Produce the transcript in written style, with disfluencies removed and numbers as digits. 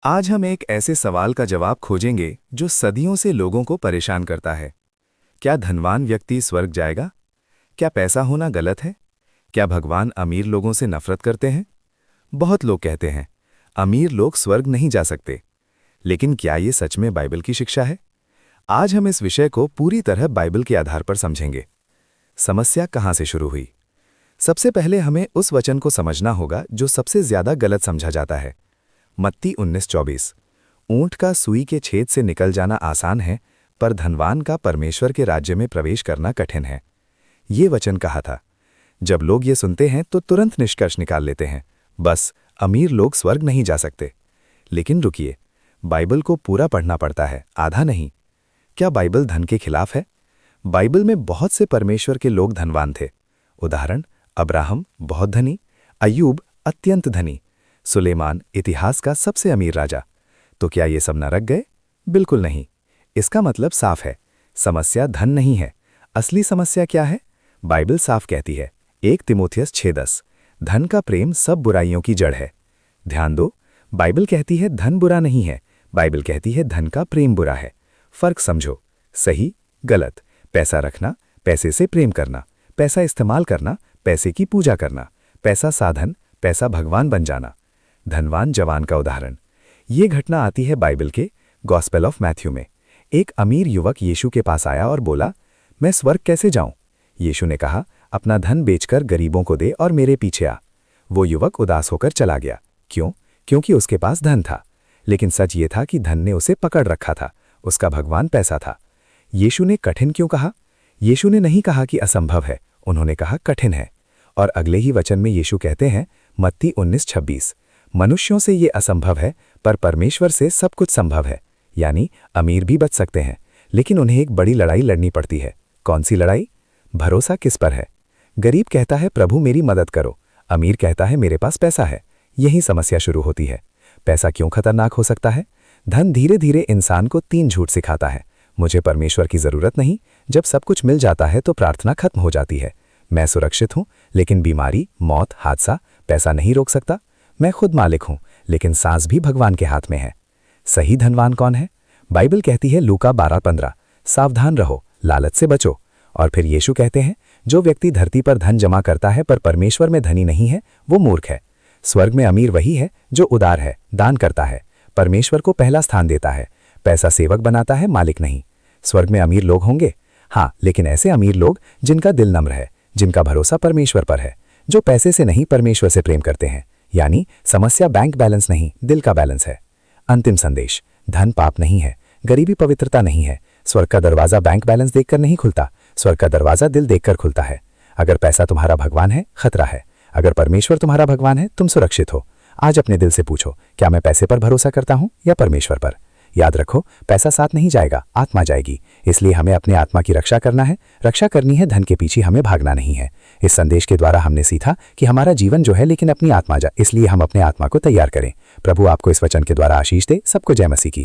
आज हम एक ऐसे सवाल का जवाब खोजेंगे जो सदियों से लोगों को परेशान करता है। क्या धनवान व्यक्ति स्वर्ग जाएगा? क्या पैसा होना गलत है? क्या भगवान अमीर लोगों से नफरत करते हैं? बहुत लोग कहते हैं अमीर लोग स्वर्ग नहीं जा सकते। लेकिन क्या ये सच में बाइबल की शिक्षा है? आज हम इस विषय को पूरी तरह बाइबल के आधार पर समझेंगे। समस्या कहाँ से शुरू हुई? सबसे पहले हमें उस वचन को समझना होगा जो सबसे ज्यादा गलत समझा जाता है। मत्ती 19:24। ऊंट का सुई के छेद से निकल जाना आसान है, पर धनवान का परमेश्वर के राज्य में प्रवेश करना कठिन है। ये वचन कहा था। जब लोग ये सुनते हैं तो तुरंत निष्कर्ष निकाल लेते हैं, बस अमीर लोग स्वर्ग नहीं जा सकते। लेकिन रुकिए, बाइबल को पूरा पढ़ना पड़ता है, आधा नहीं। क्या बाइबल धन के खिलाफ है? बाइबल में बहुत से परमेश्वर के लोग धनवान थे। उदाहरण, अब्राहम बहुत धनी, अय्यूब अत्यंत धनी, सुलेमान इतिहास का सबसे अमीर राजा। तो क्या ये सब नरक गए? बिल्कुल नहीं। इसका मतलब साफ है, समस्या धन नहीं है। असली समस्या क्या है? बाइबल साफ कहती है, 1 तिमोथियस 6:10, धन का प्रेम सब बुराइयों की जड़ है। ध्यान दो, बाइबल कहती है धन बुरा नहीं है, बाइबल कहती है धन का प्रेम बुरा है। फर्क समझो, सही गलत, पैसा रखना, पैसे से प्रेम करना, पैसा इस्तेमाल करना, पैसे की पूजा करना, पैसा साधन, पैसा भगवान बन जाना। धनवान जवान का उदाहरण, ये घटना आती है बाइबल के गॉस्पेल ऑफ मैथ्यू में। एक अमीर युवक यीशु के पास आया और बोला, मैं स्वर्ग कैसे जाऊं? यीशु ने कहा, अपना धन बेचकर गरीबों को दे और मेरे पीछे आ। वो युवक उदास होकर चला गया। क्यों? क्योंकि उसके पास धन था। लेकिन सच ये था कि धन ने उसे पकड़ रखा था, उसका भगवान पैसा था। यीशु ने कठिन क्यों कहा? यीशु ने नहीं कहा कि असंभव है, उन्होंने कहा कठिन है। और अगले ही वचन में यीशु कहते हैं, मत्ती 19:26, मनुष्यों से ये असंभव है, पर परमेश्वर से सब कुछ संभव है। यानी अमीर भी बच सकते हैं, लेकिन उन्हें एक बड़ी लड़ाई लड़नी पड़ती है। कौन सी लड़ाई? भरोसा किस पर है? गरीब कहता है प्रभु मेरी मदद करो, अमीर कहता है मेरे पास पैसा है। यही समस्या शुरू होती है। पैसा क्यों खतरनाक हो सकता है? धन धीरे धीरे इंसान को 3 झूठ सिखाता है। मुझे परमेश्वर की जरूरत नहीं, जब सब कुछ मिल जाता है तो प्रार्थना खत्म हो जाती है। मैं सुरक्षित हूं, लेकिन बीमारी, मौत, हादसा पैसा नहीं रोक सकता। मैं खुद मालिक हूं, लेकिन सांस भी भगवान के हाथ में है। सही धनवान कौन है? बाइबल कहती है लूका 12:15, सावधान रहो, लालच से बचो। और फिर यीशु कहते हैं, जो व्यक्ति धरती पर धन जमा करता है पर परमेश्वर में धनी नहीं है, वो मूर्ख है। स्वर्ग में अमीर वही है जो उदार है, दान करता है, परमेश्वर को पहला स्थान देता है। पैसा सेवक बनाता है, मालिक नहीं। स्वर्ग में अमीर लोग होंगे, हाँ, लेकिन ऐसे अमीर लोग जिनका दिल नम्र है, जिनका भरोसा परमेश्वर पर है, जो पैसे से नहीं परमेश्वर से प्रेम करते हैं। यानी समस्या बैंक बैलेंस नहीं, दिल का बैलेंस है। अंतिम संदेश, धन पाप नहीं है, गरीबी पवित्रता नहीं है। स्वर्ग का दरवाजा बैंक बैलेंस देखकर नहीं खुलता, स्वर्ग का दरवाजा दिल देखकर खुलता है। अगर पैसा तुम्हारा भगवान है, खतरा है। अगर परमेश्वर तुम्हारा भगवान है, तुम सुरक्षित हो। आज अपने दिल से पूछो, क्या मैं पैसे पर भरोसा करता हूं या परमेश्वर पर? याद रखो, पैसा साथ नहीं जाएगा, आत्मा जाएगी। इसलिए हमें अपने आत्मा की रक्षा करना है। रक्षा करनी है, धन के पीछे हमें भागना नहीं है। इस संदेश के द्वारा हमने सीखा कि हमारा जीवन जो है, लेकिन अपनी आत्मा इसलिए हम अपने आत्मा को तैयार करें। प्रभु आपको इस वचन के द्वारा आशीष दे। सबको जय मसीह की।